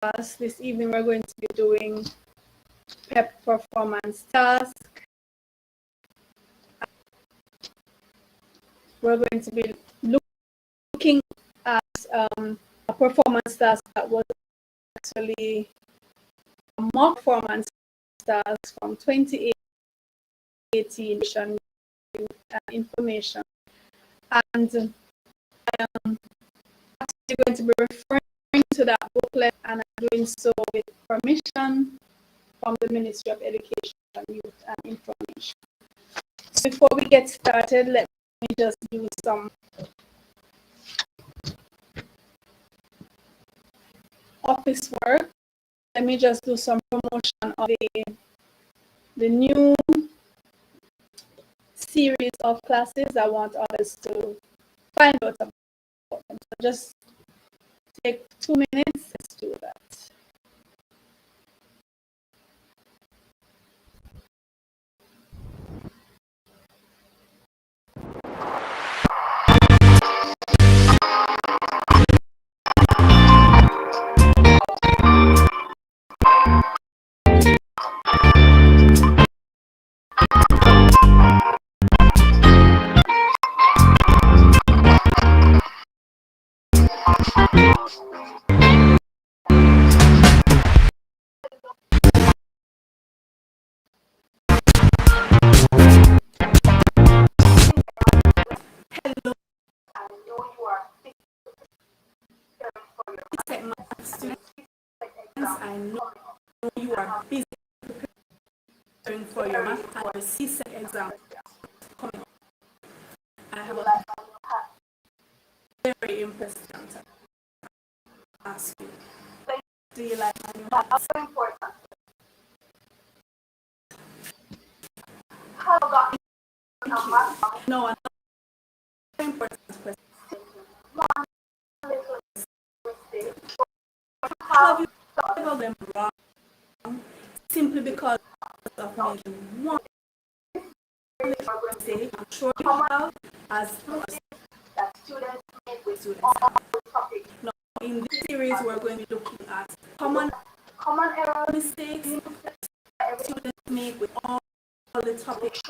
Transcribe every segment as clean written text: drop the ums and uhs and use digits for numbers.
class. This evening we're going to be doing PEP performance task. We're going to be looking at a performance task that was actually a mock performance task from 2018 information. And I'm actually going to be referring to that booklet, and I'm doing so with permission from the Ministry of Education, Youth and Information. So before we get started, let me just do some office work. Let me just do some promotion of the new series of classes I want others to find out about them. So just take 2 minutes. Let's do that. I know you are busy preparing for your math and the CSEC exam coming up. I have a very impressive answer to ask you. Do you like my new hat? How important? No, another important question. Have you ever them wrong simply because of making one mistake? I'm sure you have as that students make with students. Now, in this series, we're going to be looking at common error mistakes that students make with all the topics.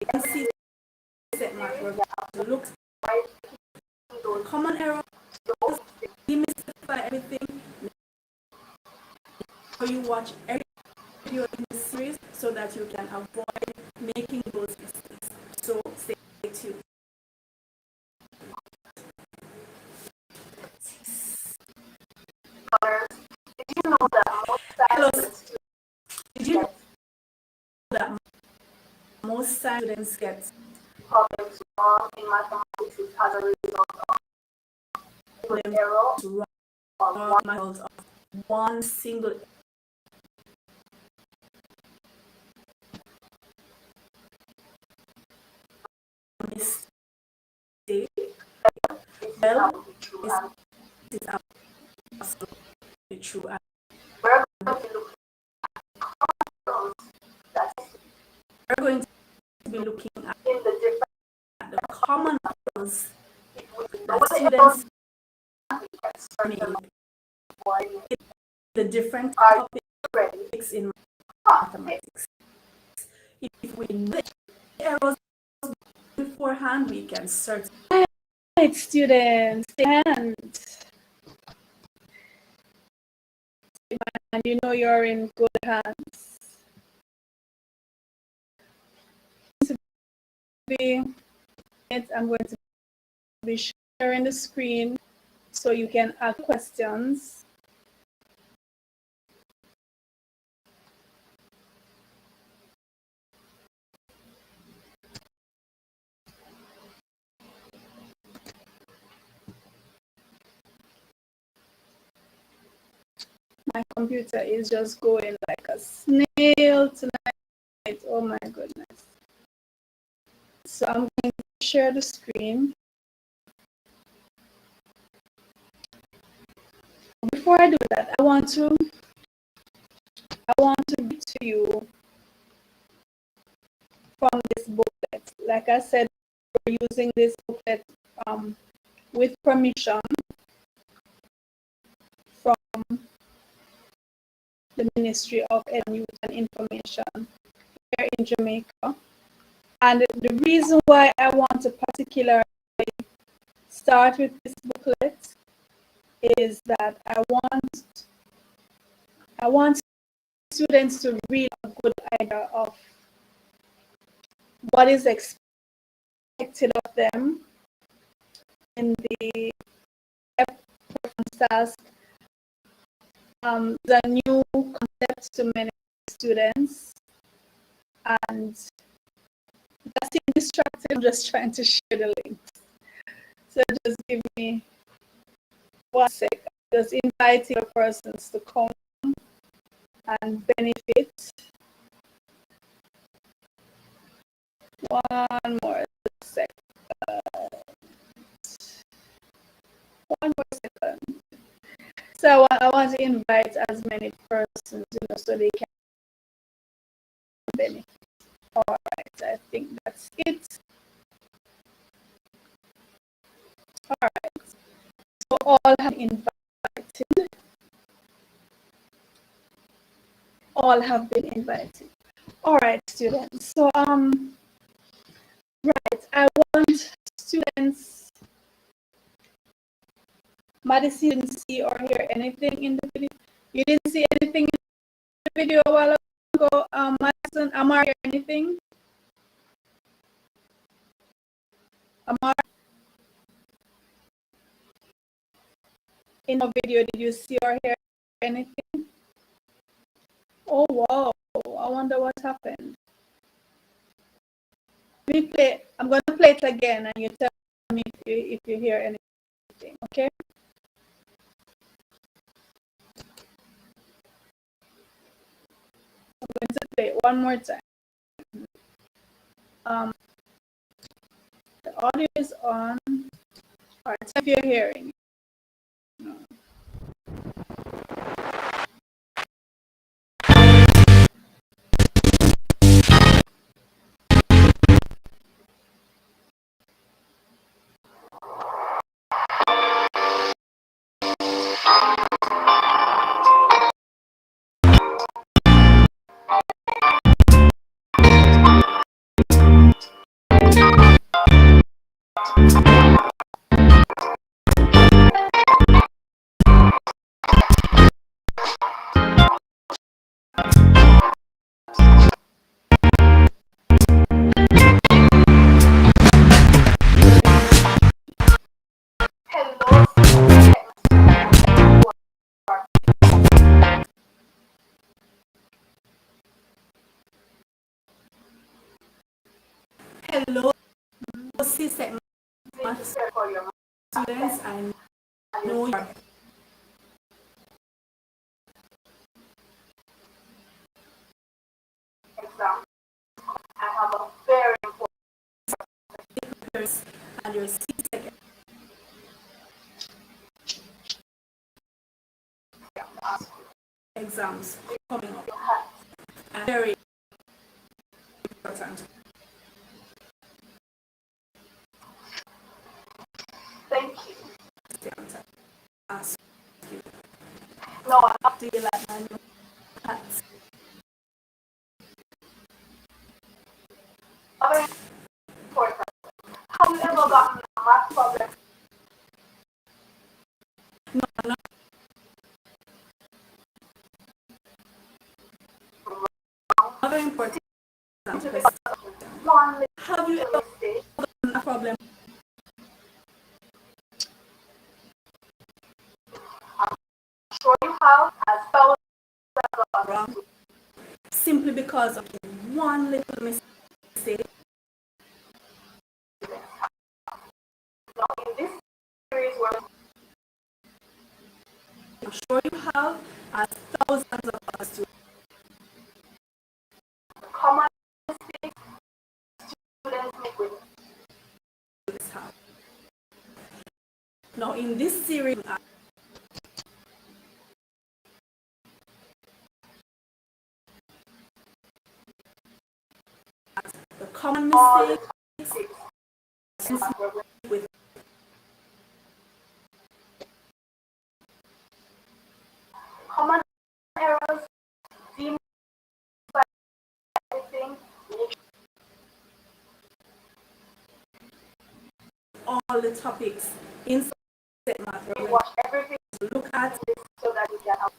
You can see that we're going to look at common errors, demystify everything. So you watch every video in this series so that you can avoid making those mistakes. So stay tuned. Did you know that most students get problems wrong in mathematics as a result of error of one single mistake? Well, this is absolutely true. We're going to be looking at the common errors that students make the different topics in mathematics. If we know the errors beforehand, we can search. Right, students, and you know you're in good hands. I'm going to be sharing the screen so you can ask questions. My computer is just going like a snail tonight. Oh my goodness. So I'm going to share the screen. Before I do that, I want to read to you from this booklet. Like I said, we're using this booklet with permission from the Ministry of Youth and Information here in Jamaica. And the reason why I want to particularly start with this booklet is that I want students to read a good idea of what is expected of them in the task. The new concepts to many students, and that's distracted. I'm just trying to share the link. So just give me 1 sec. Just inviting the persons to come and benefit. One more second. One more second. So I want to invite as many persons, so they can benefit. All right, I think that's it. All right. So all have invited. All have been invited. All right, students. So right, I want students. Madison didn't see or hear anything in the video. You didn't see anything in the video a while ago. Madison, Amar, hear anything? Amar, in the video, did you see or hear anything? Oh wow! I wonder what happened. Let me play. I'm going to play it again, and you tell me if you hear anything. Okay. I'm going to play it one more time. The audio is on. All right, so if you're hearing. No. Hello, CSEC students. I know you. I have a very important and your CSEC exams coming up. And very important. Thank you. Ask you. No, I have to like manual hats. Very important. Have you ever gotten a math problem? No, no. Very important. Have you ever gotten a problem? Sure you have, as thousands of wrong, simply because of one little mistake. Now in this series where I'm sure you have, as thousands of us do. The common mistakes students make with this have. Now in this series, the common mistakes with common errors all the topics in subject matter. We watch everything to look at so that we can have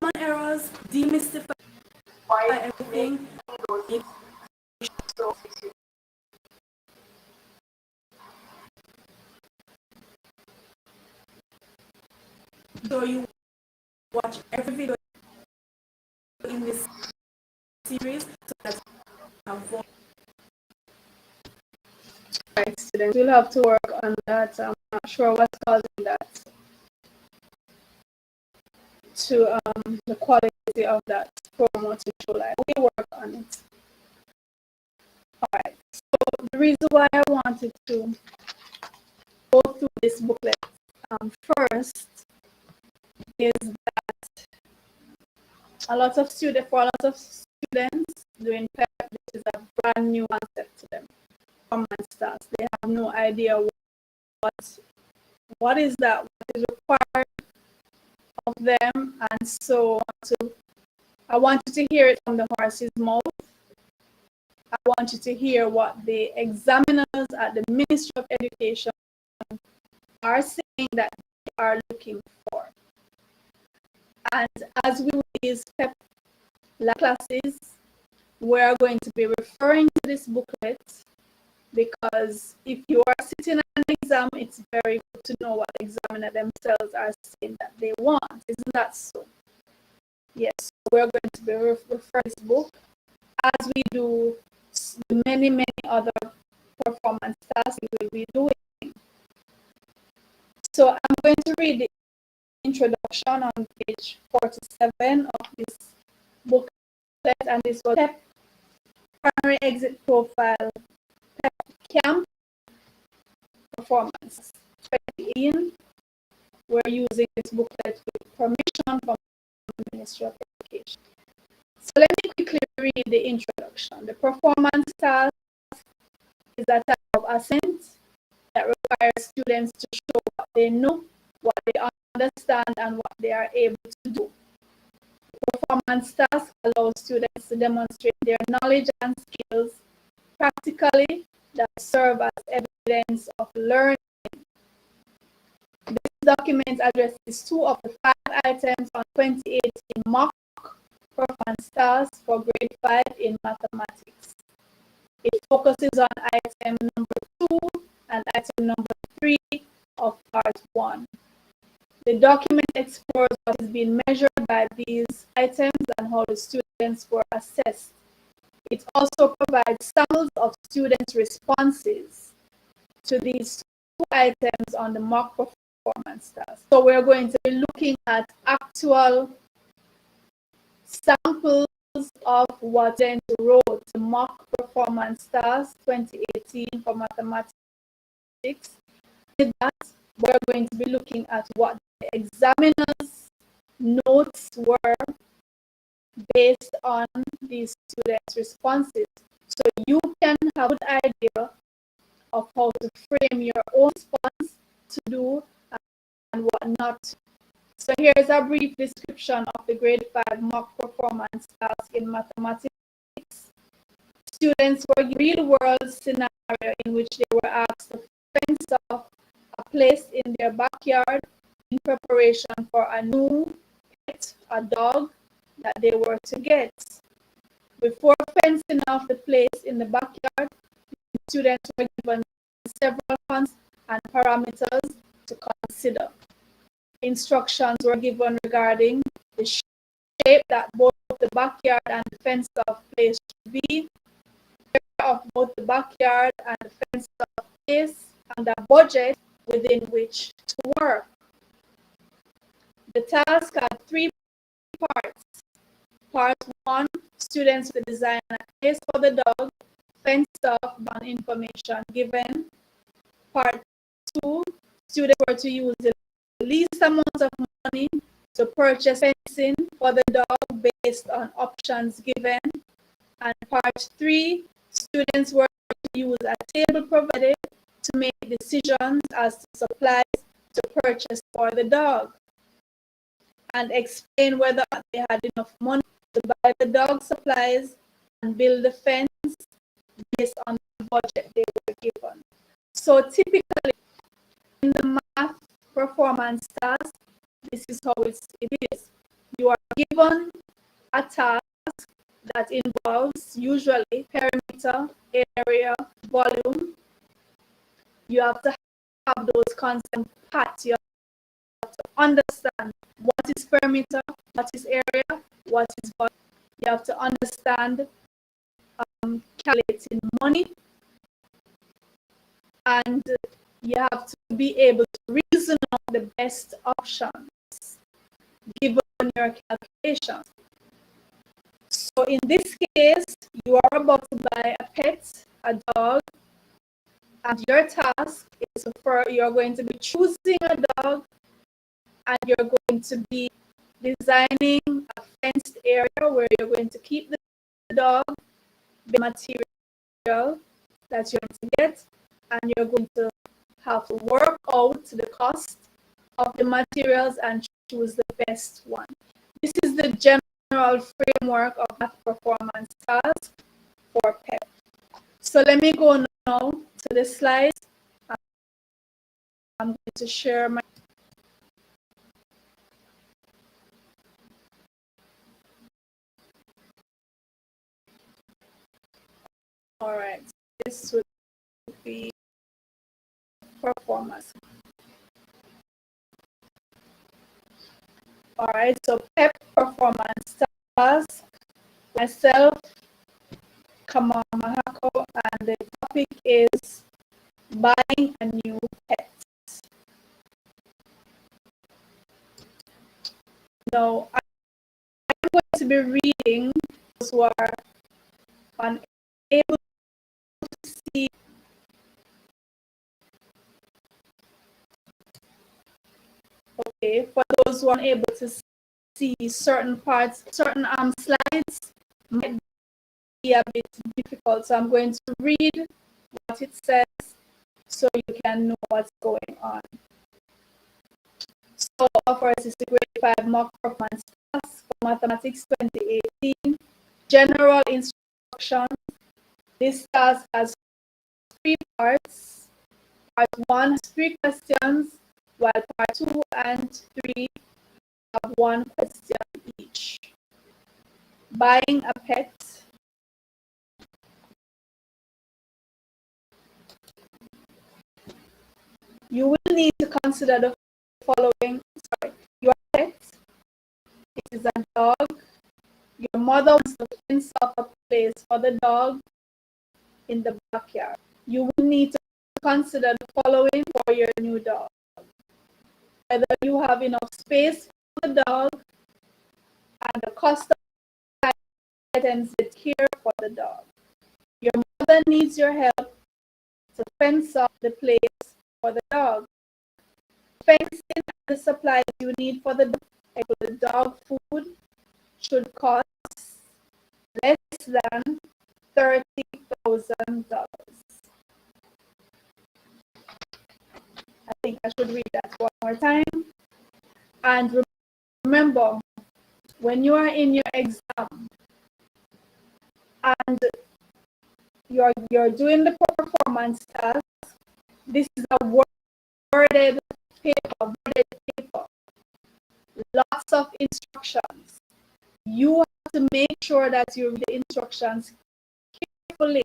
common errors, demystify everything. So you watch every video in this series so that you avoid. Right, students, we'll have to work on that. I'm not sure what's causing that to the quality of that promo to show. Like, we work on it. Alright, so the reason why I wanted to go through this booklet first is that for a lot of students doing PEP, this is a brand new concept to them. Common stars, they have no idea what is that, what is required of them, and so I want you to hear it from the horse's mouth. I want you to hear what the examiners at the Ministry of Education are saying that they are looking for. And as we do these PEP classes, we are going to be referring to this booklet, because if you are sitting an exam, it's very good to know what the examiner themselves are saying that they want. Isn't that so? Yes, we're going to be referring to this book as we do many other performance tasks we will be doing. So I'm going to read the introduction on page 47 of this booklet, and this was PEP Primary Exit Profile PEP Camp Performance 2018. We're using this booklet with permission from the Ministry of Education. So let me quickly read the introduction. The performance task is a type of assessment that requires students to show what they know, what they understand, and what they are able to do. The performance task allows students to demonstrate their knowledge and skills practically that serve as evidence of learning. This document addresses 2 of the 5 items on 2018 mock performance tasks for grade 5 in mathematics. It focuses on item number 2 and item number 3 of part 1. The document explores what is being measured by these items and how the students were assessed. It also provides samples of students' responses to these 2 items on the mock performance task. So we're going to be looking at actual samples of what then wrote the mock performance task 2018 for mathematics. With that, we're going to be looking at what the examiner's notes were based on these students' responses. So you can have an idea of how to frame your own response to do and what not. So here's a brief description of the grade 5 mock performance task in mathematics. Students were given a real-world scenario in which they were asked to fence off a place in their backyard in preparation for a new pet, a dog, that they were to get. Before fencing off the place in the backyard, students were given several points and parameters to consider. Instructions were given regarding the shape that both the backyard and the fenced-off place should be, the area of both the backyard and the fenced-off place, and the budget within which to work. The task had 3 parts. Part 1, students will design a place for the dog, fenced off on information given. Part 2, students were to use the least amount of money to purchase fencing for the dog based on options given. And part 3, students were to use a table provided to make decisions as to supplies to purchase for the dog, and explain whether they had enough money to buy the dog supplies and build the fence based on the budget they were given. So typically in the math performance task, this is how it is. You are given a task that involves usually perimeter, area, volume. You have to have those concepts pat. You have to understand what is perimeter, what is area, what is volume. You have to understand calculating money, and you have to be able to reason out the best options given your calculations. So in this case, you are about to buy a pet, a dog, and your task is you're going to be choosing a dog, and you're going to be designing a fenced area where you're going to keep the dog, the material that you're going to get, and you're going to have to work out the cost of the materials and choose the best one. This is the general framework of math performance task for PEP. So let me go now to the slides. I'm going to share my all right. This would be performance. All right, so PEP performance task, myself, Kamau Mahakoe, and the topic is buying a new pet. Now, I'm going to be reading those who are unable to see. Okay, for those who are unable to see certain parts, certain slides might be a bit difficult. So I'm going to read what it says so you can know what's going on. So first is the grade 5 mock performance task for mathematics 2018. General instructions. This task has 3 parts. Part 1 has 3 questions, while part 2 and 3 have 1 question each. Buying a pet. You will need to consider the following. Your pet, it is a dog. Your mother wants to fence up a place for the dog in the backyard. You will need to consider the following for your new dog. Whether you have enough space for the dog and the cost of items that care for the dog. Your mother needs your help to fence up the place for the dog. Fencing and the supplies you need for the dog food should cost less than $30,000. I think I should read that one more time. And remember, when you are in your exam and you're doing the performance task, this is a worded paper, lots of instructions. You have to make sure that you read the instructions carefully.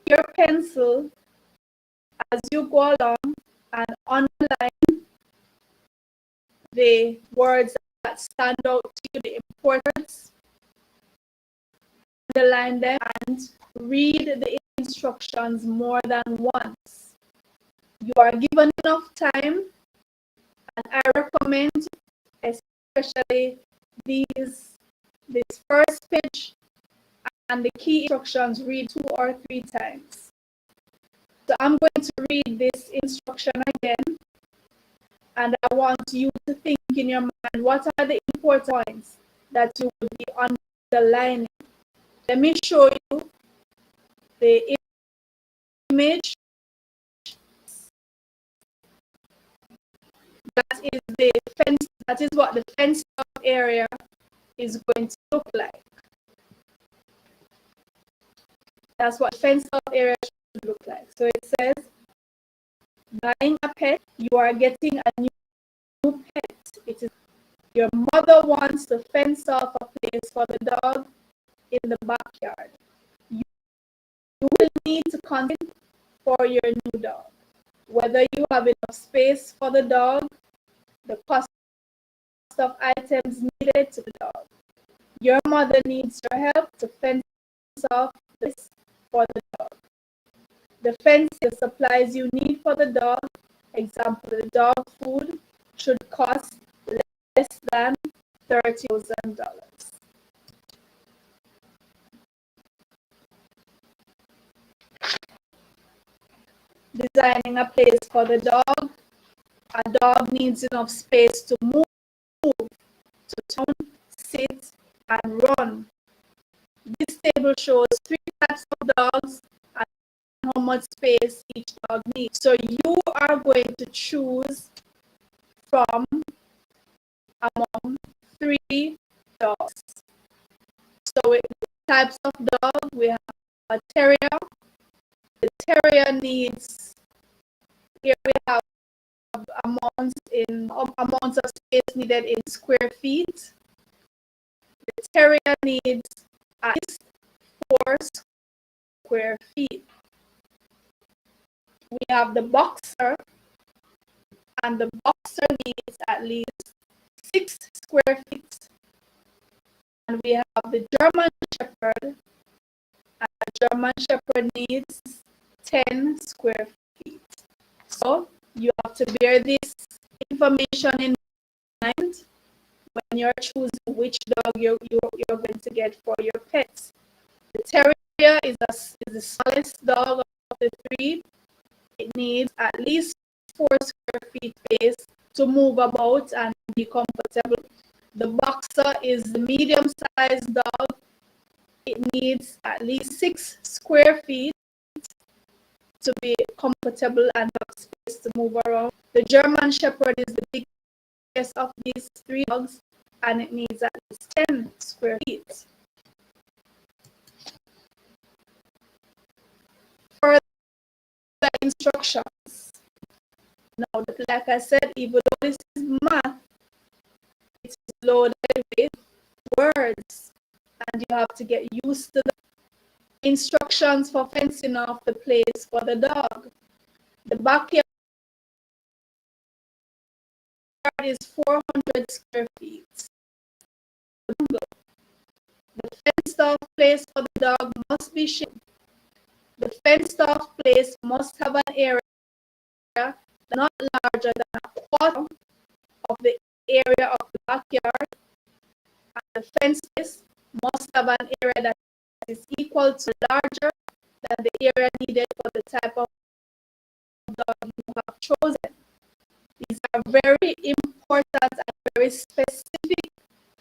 Your pencil as you go along and underline the words that stand out to you, the importance, underline them, and read the instructions more than once. You are given enough time, and I recommend, especially this first page and the key instructions, read 2 or 3 times. So I'm going to read this instruction again, and I want you to think in your mind, what are the important points that you will be underlining? Let me show you the image. That is the fence. That is what the fenced up area is going to look like. That's what fenced off area should look like. So it says, buying a pet, you are getting a new pet. It is your mother wants to fence off a place for the dog in the backyard. You will need to content for your new dog. Whether you have enough space for the dog, the cost of items needed to the dog. Your mother needs your help to fence off this for the dog. The fence, the supplies you need for the dog, example, the dog food should cost less than $30,000. Designing a place for the dog. A dog needs enough space to move, to turn, sit, and run. This table shows 3 types of dogs and how much space each dog needs. So you are going to choose from among 3 dogs. So with types of dog, we have a terrier. The terrier needs, here we have amounts of space needed in square feet. The terrier needs at least 4 square feet. We have the boxer, and the boxer needs at least 6 square feet. And we have the German Shepherd, and the German Shepherd needs 10 square feet. So you have to bear this information in mind when you're choosing which dog you're going to get for your pets. The terrier is the smallest dog of the 3. It needs at least 4 square feet space to move about and be comfortable. The boxer is the medium-sized dog. It needs at least 6 square feet to be comfortable and have space to move around. The German Shepherd is the biggest of these 3 dogs, and it needs at least 10 square feet. For the instructions, now, like I said, even though this is math, it is loaded with words, and you have to get used to the instructions for fencing off the place for the dog. The backyard is 400 square feet. The fenced off place for the dog must be shaped. The fenced off place must have an area not larger than a quarter of the area of the backyard, and the fenced place must have an area that is equal to larger than the area needed for the type of dog you have chosen. These are very important and very specific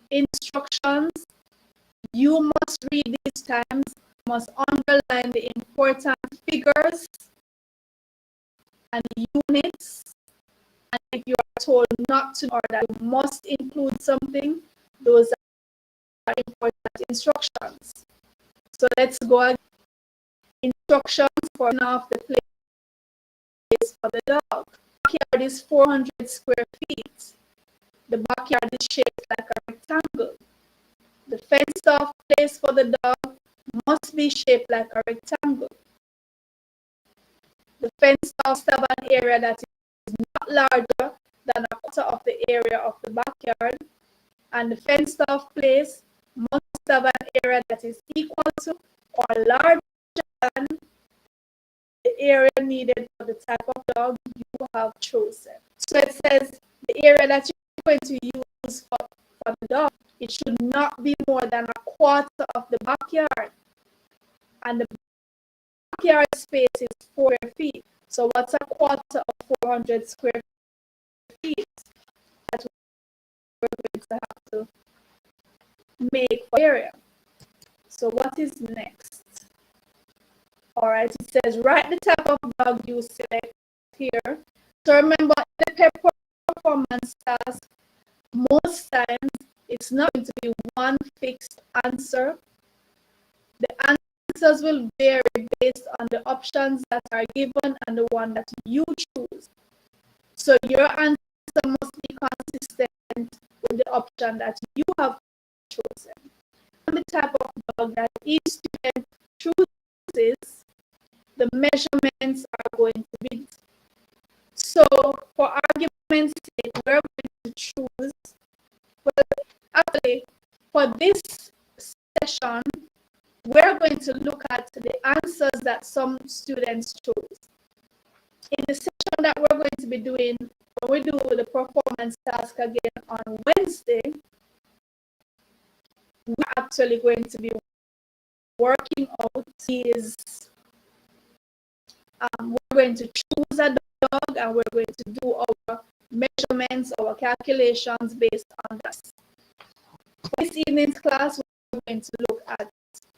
instructions. You must read these times, you must underline the important figures and units, and if you are told not to or that you must include something, those are important instructions. So let's go again. Instructions for off the place for the dog. The backyard is 400 square feet. The backyard is shaped like a rectangle. The fenced off place for the dog must be shaped like a rectangle. The fenced off have an area that is not larger than a quarter of the area of the backyard, and the fenced off place must have an area that is equal to or larger than the area needed for the type of dog you have chosen. So it says the area that you're going to use for the dog, it should not be more than a quarter of the backyard. And the backyard space is 4 square feet. So what's a quarter of 400 square feet? That's what we're going to have to make for area. So what is next? Alright, it says write the type of dog you select here. So remember, the PEP performance task, most times it's not going to be one fixed answer. The answer answers will vary based on the options that are given and the one that you choose. So your answer must be consistent with the option that you have chosen. And the type of dog that each student chooses, the measurements are going to be. So for argument's sake, we're going to choose, well, actually, for this session, we're going to look at the answers that some students chose. In the session that we're going to be doing, when we do the performance task again on Wednesday, we're actually going to be working out is we're going to choose a dog and we're going to do our measurements, our calculations based on that. For this evening's class, we're going to look at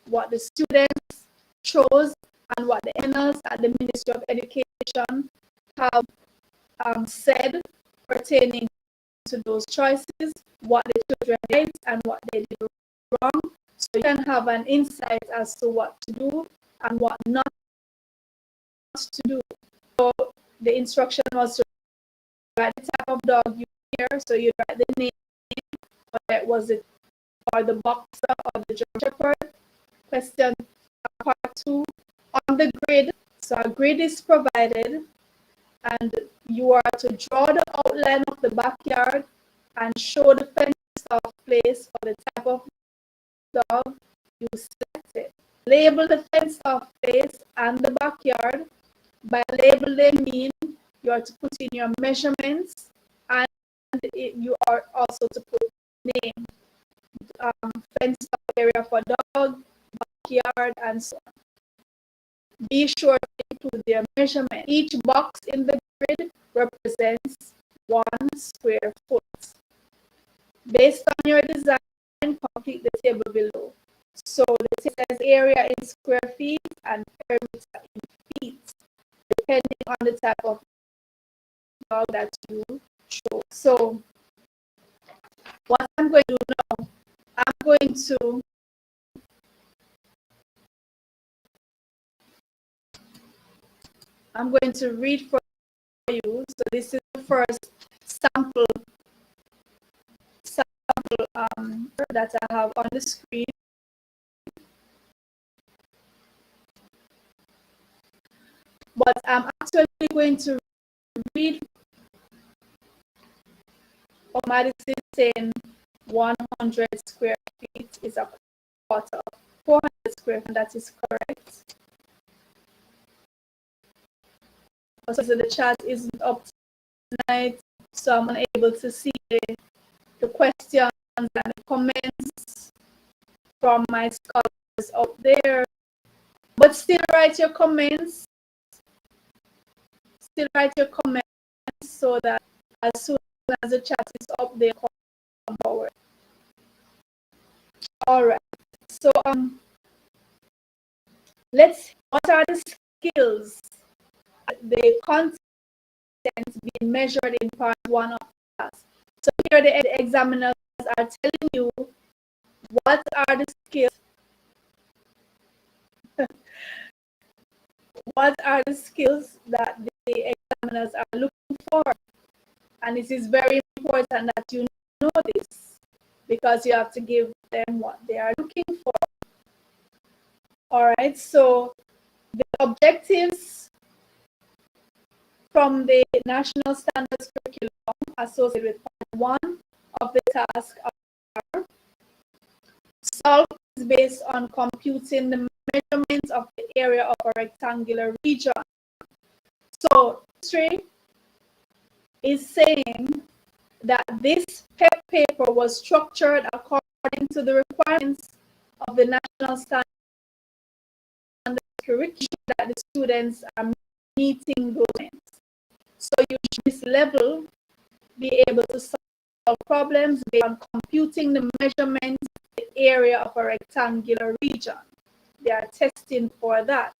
what the students chose and what the annals at the Ministry of Education have said pertaining to those choices, what the children did and what they did wrong, so you can have an insight as to what to do and what not to do. So the instruction was to write the type of dog you hear, so you write the name, whether it was it or the boxer or the German shepherd. Question part 2 on the grid. So a grid is provided and you are to draw the outline of the backyard and show the fenced off place for the type of dog you selected. Label the fenced off place and the backyard. By label they mean you are to put in your measurements and you are also to put name, fenced off area for dog, backyard, and so on. Be sure to include their measurement. Each box in the grid represents 1 square foot. Based on your design, complete the table below. So the table says area in square feet and perimeter in feet, depending on the type of dog that you chose. So what I'm going to do now, I'm going to read for you. So this is the first sample that I have on the screen. But I'm actually going to read Kamaudacity saying 100 square feet is a quarter of 400 square feet. That is correct. So the chat isn't up tonight, so I'm unable to see the questions and the comments from my scholars out there. But still write your comments. Still write your comments so that as soon as the chat is up, they come forward. All right. So what are the skills? The content being measured in part 1 of the class. So here the examiners are telling you what are the skills. What are the skills that the examiners are looking for? And it is very important that you know this because you have to give them what they are looking for. All right, so the objectives from the National Standards Curriculum associated with part 1 of the task are: solve is based on computing the measurements of the area of a rectangular region. So history is saying that this PEP paper was structured according to the requirements of the National Standards Curriculum that the students are meeting those. So you should this level be able to solve problems based on computing the measurements of the area of a rectangular region. They are testing for that.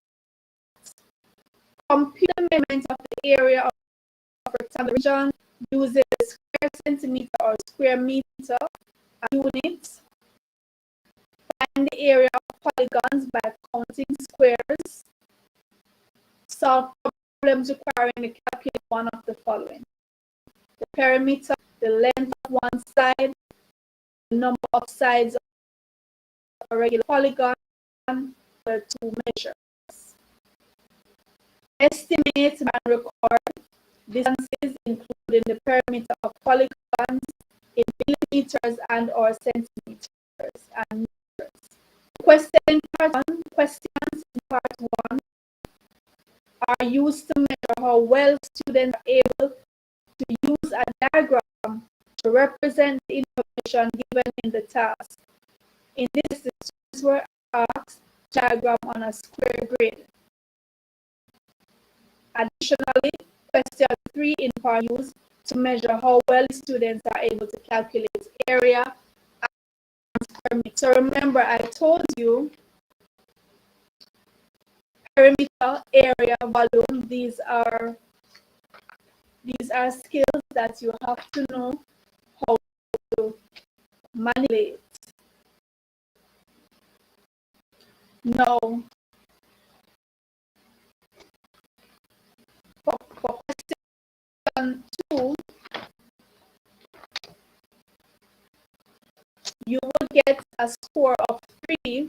Compute the measurements of the area of a rectangular region using square centimeter or square meter units. Find the area of polygons by counting squares. Solve problems requiring to calculate one of the following: the perimeter, the length of one side, the number of sides of a regular polygon, the two measures. Estimate and record distances, including the perimeter of polygons, in millimeters and or centimeters and meters. Questions in part 1 are used to measure how well students are able to use a diagram to represent the information given in the task. In this, the students were asked to diagram on a square grid. Additionally, question 3 in part used to measure how well students are able to calculate area and perimeter. So remember, I told you perimeter, area, volume, these are skills that you have to know how to manipulate. Now, for question 2, you will get a score of 3,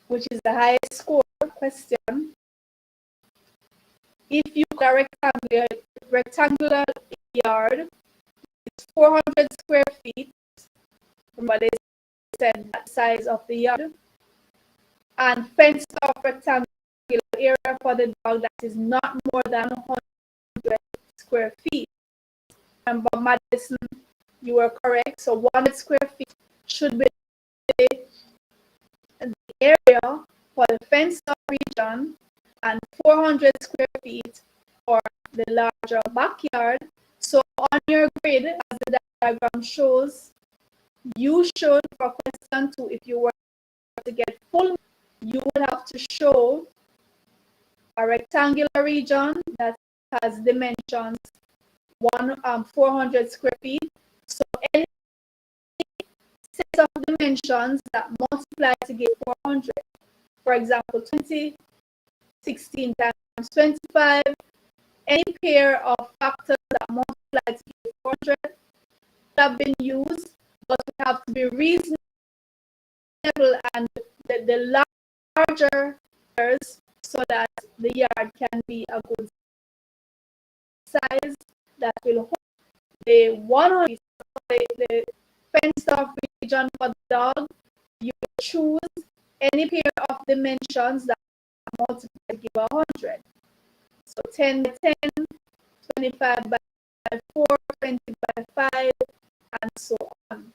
which is the highest score question. If you got a rectangular yard, it's 400 square feet. Remember, they said that size of the yard. And fenced off rectangular area for the dog that is not more than 100 square feet. Remember, Madison, you were correct. So 100 square feet should be the area for the fenced off region, and 400 square feet for the larger backyard. So on your grid, as the diagram shows, you should, for question 2, if you were to get full, you would have to show a rectangular region that has dimensions 400 square feet. So any set of dimensions that multiply to give 400, for example, 20, 16 times 25, any pair of factors that multiply to give 400 have been used, but we have to be reasonable, and the larger so that the yard can be a good size that will hold the 100, the fenced off region for the dog. You choose any pair of dimensions that multiply to give 100. So 10 by 10, 25 by 4, 20 by 5, and so on.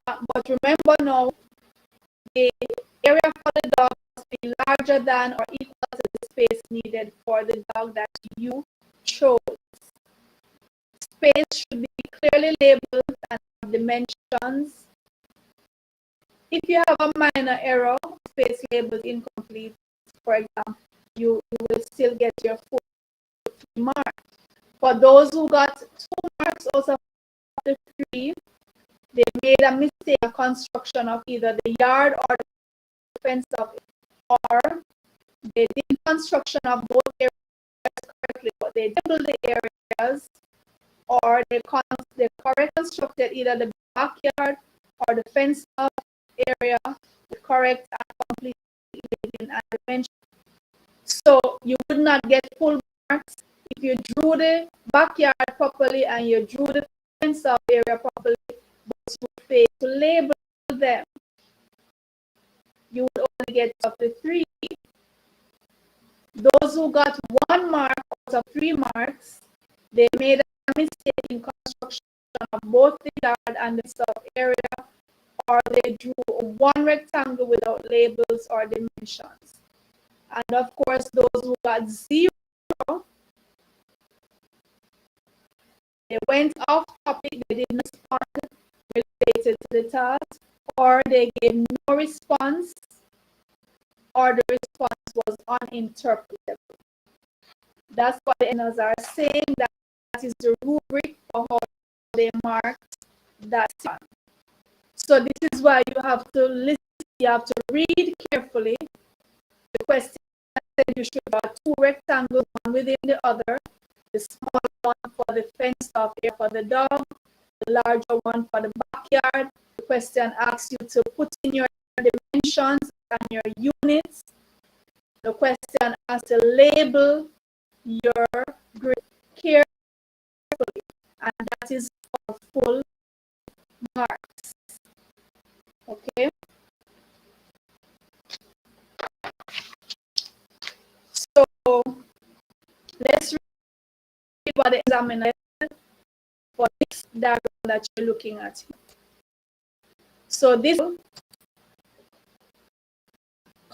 But remember now, the area for the dog must be larger than or equal to the space needed for the dog that you chose. Space should be clearly labeled and have dimensions. If you have a minor error, space labeled incomplete, for example, you will still get your full mark. For those who got 2 marks out of the 3, they made a mistake in construction of either the yard or the fence of it, or they did construction of both areas correctly, but they doubled the areas, or they correct constructed either the backyard or the fenced off area, the correct and complete labelling and dimension. So you would not get full marks if you drew the backyard properly and you drew the fenced off area properly, but you failed to label them. You would only get up to 3. Those who got 1 mark out of 3 marks, they made a mistake in construction of both the yard and the sub area, or they drew 1 rectangle without labels or dimensions. And of course, those who got 0, they went off topic, they didn't respond related to the task, or they gave no response, or the response was uninterpretable. That's what the NLs are saying, that that is the rubric for how they marked that one. So this is why you have to listen, you have to read carefully. The question said you should have two rectangles, one within the other. The small one for the fenced off area for the dog, the larger one for the backyard. The question asks you to put in your dimensions and your units. The question asks to label your grid carefully, and that is for full marks. Okay? So let's read what the examiner said for this diagram that you're looking at. So this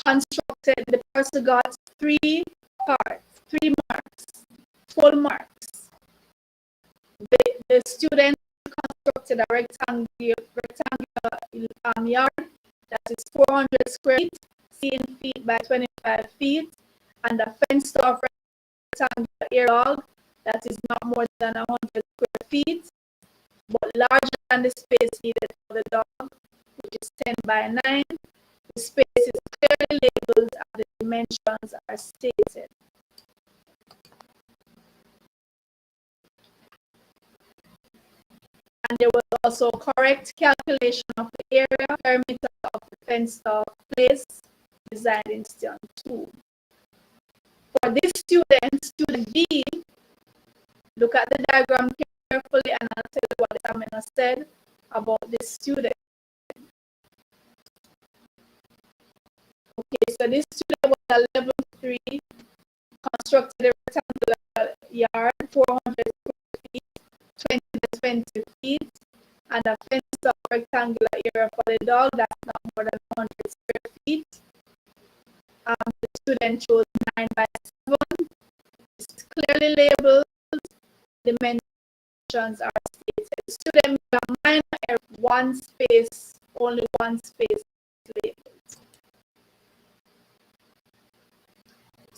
constructed, the person got 3 parts, 3 marks, full marks. The student constructed a rectangular yard that is 400 square feet, 16 feet by 25 feet, and a fenced off rectangular area that is not more than 100 square feet, but larger than the space needed for the dog, which is 10 by 9. The space is clearly labeled and the dimensions are stated. And there was also correct calculation of the area perimeter of the fenced off place designed in Station 2. For this student, student B, look at the diagram carefully and I'll tell you what the examiner said about this student. Okay, so this student was a level 3, constructed a rectangular yard, 400 square feet, 20 to 20 feet, and a fenced off rectangular area for the dog that's not more than 100 square feet. The student chose 9 by 7. It's clearly labeled. Dimensions are stated. The student made a minor error, one space, only one space labeled.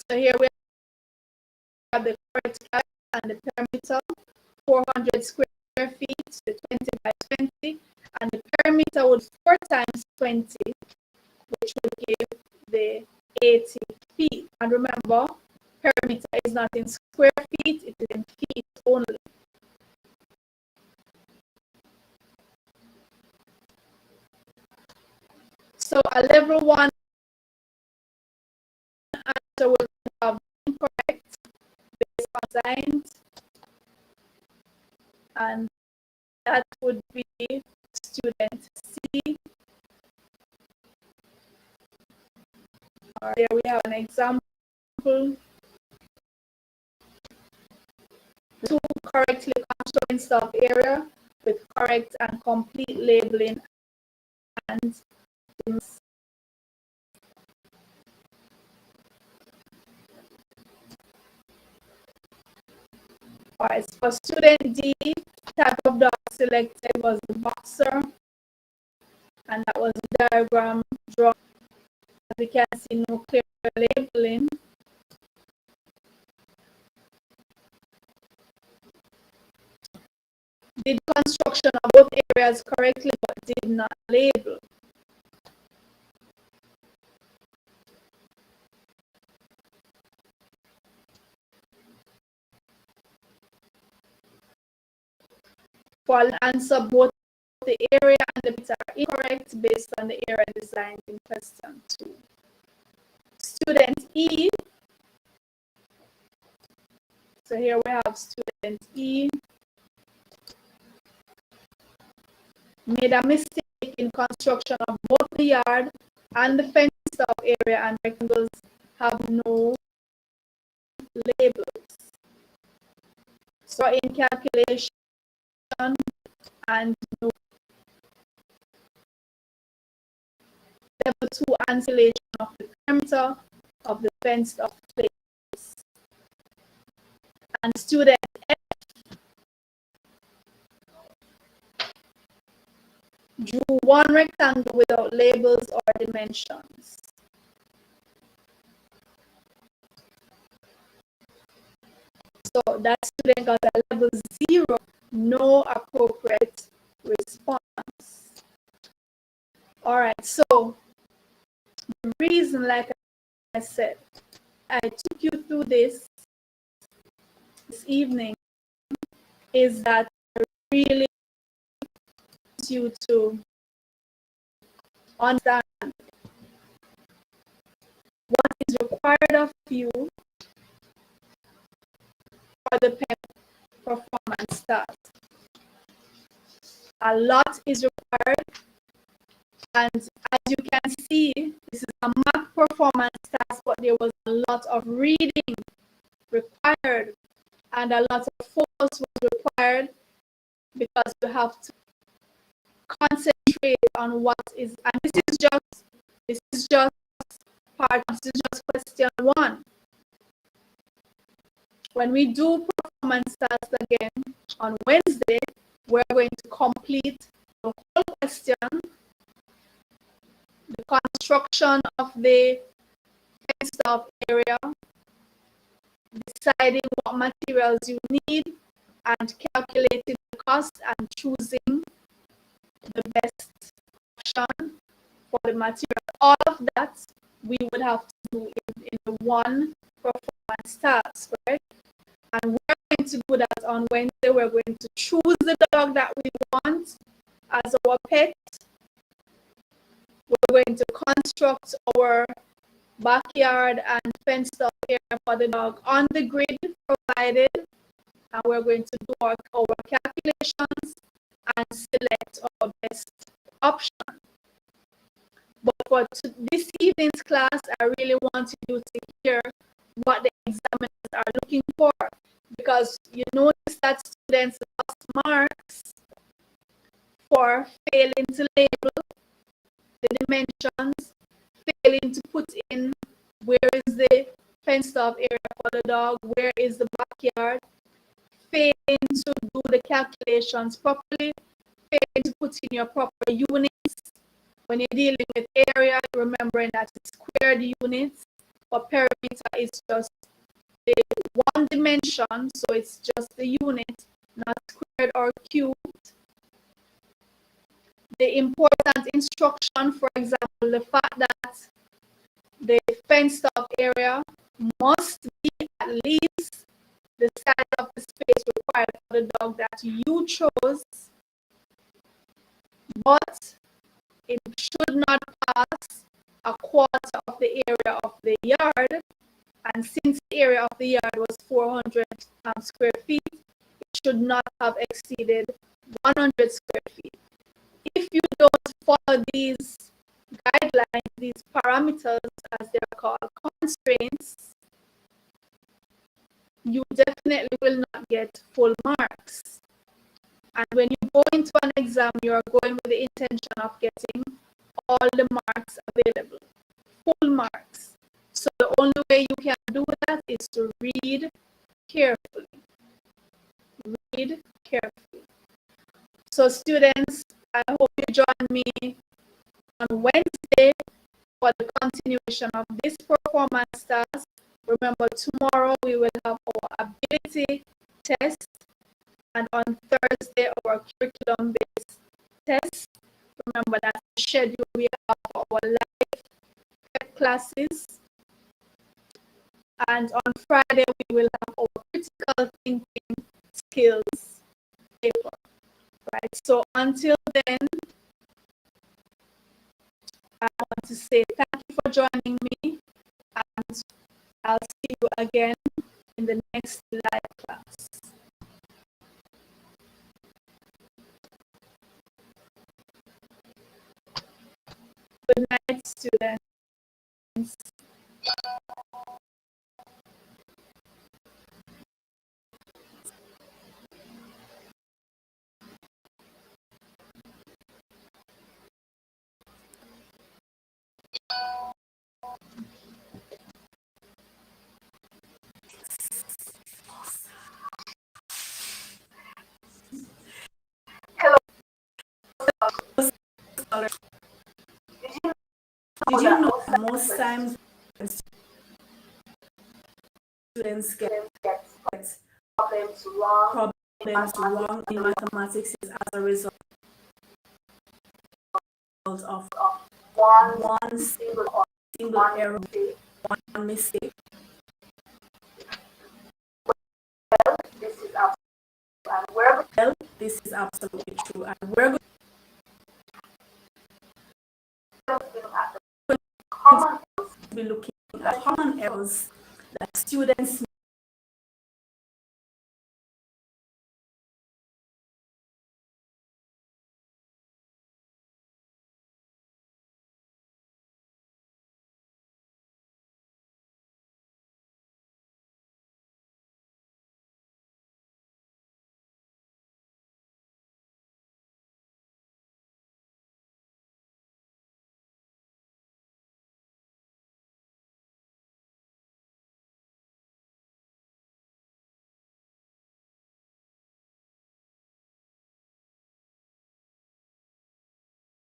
So here we have the correct height and the perimeter, 400 square feet, the 20 by 20, and the perimeter would 4 times 20, which will give the 80 feet. And remember, perimeter is not in square feet, it is in feet only. So a level 1 answer will have incorrect based on signs, and that would be student C. There we have an example. 2 correctly constructed stuff area with correct and complete labeling and things. Alright, for student D, type of dog selected was the boxer, and that was the diagram drawn. As we can see, no clear labeling. Did construction of both areas correctly but did not label. For an answer, both the area and the bits are incorrect based on the area designed in question 2. Student E. So here we have student E. Made a mistake in construction of both the yard and the fenced off area, and rectangles have no labels. So in calculation and no level 2 installation of the perimeter of the fenced off place. And student F drew 1 rectangle without labels or dimensions. So that student got a level 0, no appropriate response. All right, so the reason, like I said, I took you through this evening is that I really want you to understand what is required of you for the PEP performance task. A lot is required, and as you can see, this is a math performance task, but there was a lot of reading required and a lot of focus was required because you have to concentrate on what is, and this is just question 1. When we do performance task again on Wednesday, we're going to complete the whole question, the construction of the fenced off area, deciding what materials you need, and calculating the cost and choosing the best option for the material. All of that we would have to do in the one performance task, right? And we're going to do that on Wednesday. We're going to choose the dog that we want as our pet. We're going to construct our backyard and fenced off area for the dog on the grid provided, and we're going to do our calculations and select our best option. But for this evening's class, I really want you to hear what the examiners are looking for, because you notice that students lost marks for failing to label the dimensions, failing to put in where is the fenced off area for the dog, where is the backyard, failing to do the calculations properly, failing to put in your proper units. When you're dealing with area, remembering that it's squared units, but perimeter is just the one dimension, so it's just the unit, not squared or cubed. The important instruction, for example, the fact that the fenced off area must be at least the size of the space required for the dog that you chose, but it should not pass a quarter of the area of the yard. And since the area of the yard was 400 square feet, it should not have exceeded 100 square feet. If you don't follow these guidelines, these parameters, as they're called, constraints, you definitely will not get full marks. And when you go into an exam, you are going with the intention of getting all the marks available, full marks. So the only way you can do that is to read carefully. Read carefully. So students, I hope you join me on Wednesday for the continuation of this performance task. Remember, tomorrow we will have our ability test, and on Thursday our curriculum-based test. Remember that schedule we have for our live PEP classes. And on Friday we will have our critical thinking skills paper. Right. So until then, I want to say thank you for joining me, and I'll see you again in the next live class. Good night, students. Did you know that most times students get problems wrong in mathematics is as a result of one single error, one mistake. Well, this is absolutely true, and we're going to be looking at common errors that students